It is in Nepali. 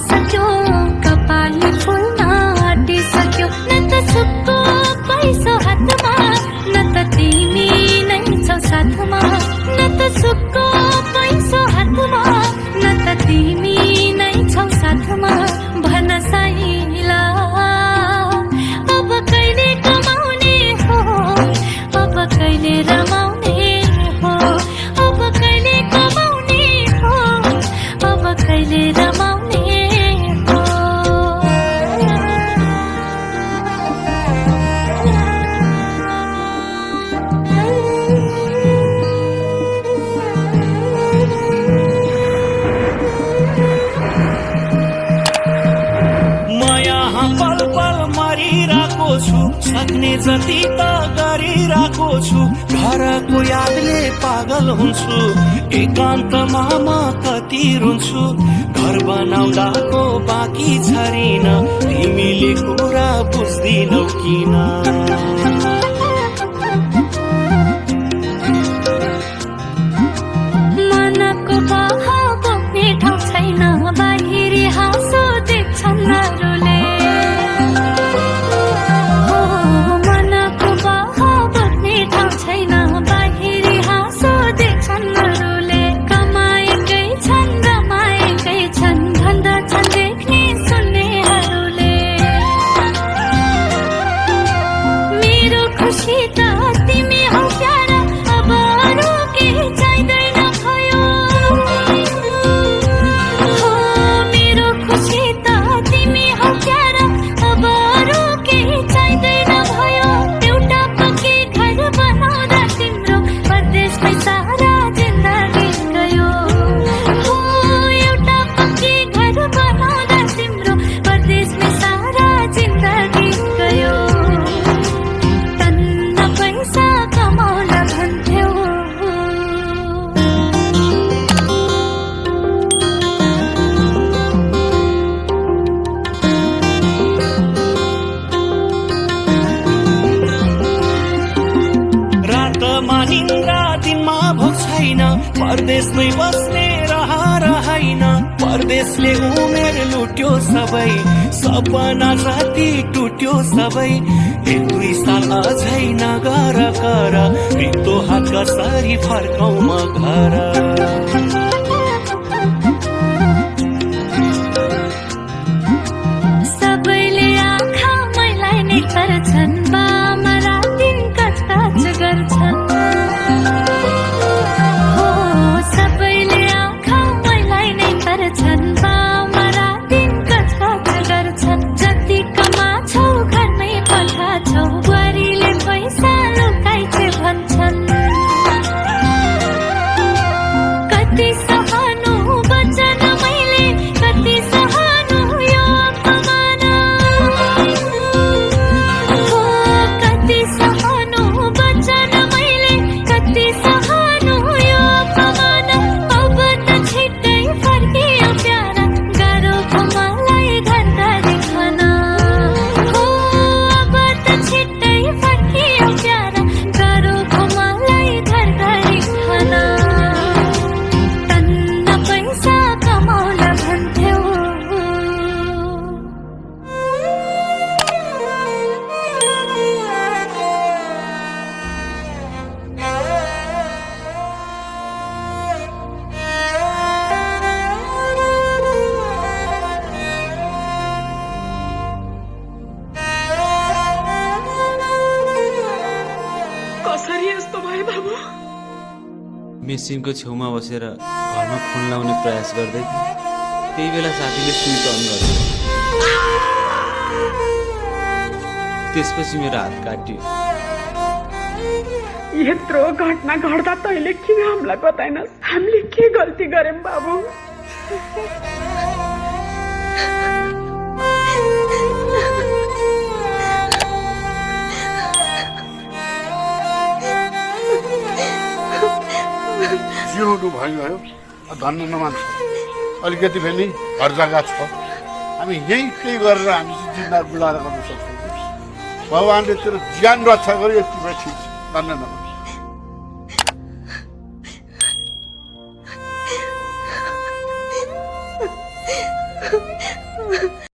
सक्यो कपालले फुल्न आँटिसक्यो न त सुक्को पैसो हातमा न त तिमी नै छौ साथमा न त सुक्को पैसो हातमा न त तिमी नै छौ साथमा भन साइला अब कहिले कमाउने हो अब कहिले रमाउने हो अब कहिले कमाउने हो अब कहिले रमाउने हो म यहाँ पल पल मरिरहेको छु सक्ने जति त गरिरहेको छु घरको यादले पागल हुन्छु एकान्तमा म कति रुन्छु घर बनाउँदाको बाँकी छरिन तिमीले कुरा बुझ्दिनौ किन मनको बह बोक्ने ठाउँ छैन बाहिरी हाँसो देख्छन् अरूले हो मनको बह बोक्ने ठाउँ छैन बाहिरी हाँसो देख्छन् अरूले कमाएकै छन् रमाएकै छन् भन्दछन् देख्ने सुन्नेहरूले मेरो खुसी त तिमी हौ प्यारा अब अरू केही चाहिँदैन भयो हो मेरो खुसी त तिमी हौ प्यारा अब अरू केही चाहिँदैन भयो एउटा पक्की घर बनाउँदा तिम्रो परदेशमै सारा जिन्दगी गयो हो एउटा पक्की घर बनाउँदा तिम्रो परदेशमै सारा जिन्दगी गयो तन्न पैसा कमाउन भन्थ्यौ रातमा निन्द्रा दिनमा भोक छैन परदेशमै बस्ने रहर हैन परदेशले उमेर लुट्यो सबै सपना जति टुट्यो सबै एक दुई साल अझै नगर कर रित्तो हात कसरी फर्कौँ म घर सबैले आँखा मैलाई नै गर्छन् बामा रातिन कचकच गर्छन् हो सबैले आँखा मैलाई नै गर्छन् बामा रातिन कचकच गर्छन् जति कमाछौ घरमै पठाछौ बुहारीले पैसा लुकाइछे भन्छन् कति सहनु वचन मैले कति सहनु यो अपमान हो कति सहनु वचन मैले कति सहनु यो अपमान अब त छिट्टै फर्कियो प्यारा गाह्रो पो मलाई घर गरी खान हो अब त छिट्टै फर्कियो प्यारा गाह्रो पो मलाई घर गरी खान तन्न पैसा कमाउन भन्थ्यौ कसरी यस्तो भयो बाबु मेसिनको छेउमा बसेर घरमा फोन लाउने प्रयास गर्दै थिएँ त्यही बेला साथीले स्विच अन गर्यो त्यसपछि मेरो हात काटियो यत्रो घटना घट्दा तैँले किन हामीलाई बताइनस् हामीले के गल्ती गर्यौं बाबु जिउनु भयो धन्य नमान्छ अलिकति भए नि घर जग्गा छ हामी यही केही गरेर हामी जिन्दा बुढाएर गर्न सक्छौँ भगवान्ले तेरो ज्यान रक्षा गर्यो यति भए ठिक छ धन्य नमान्छ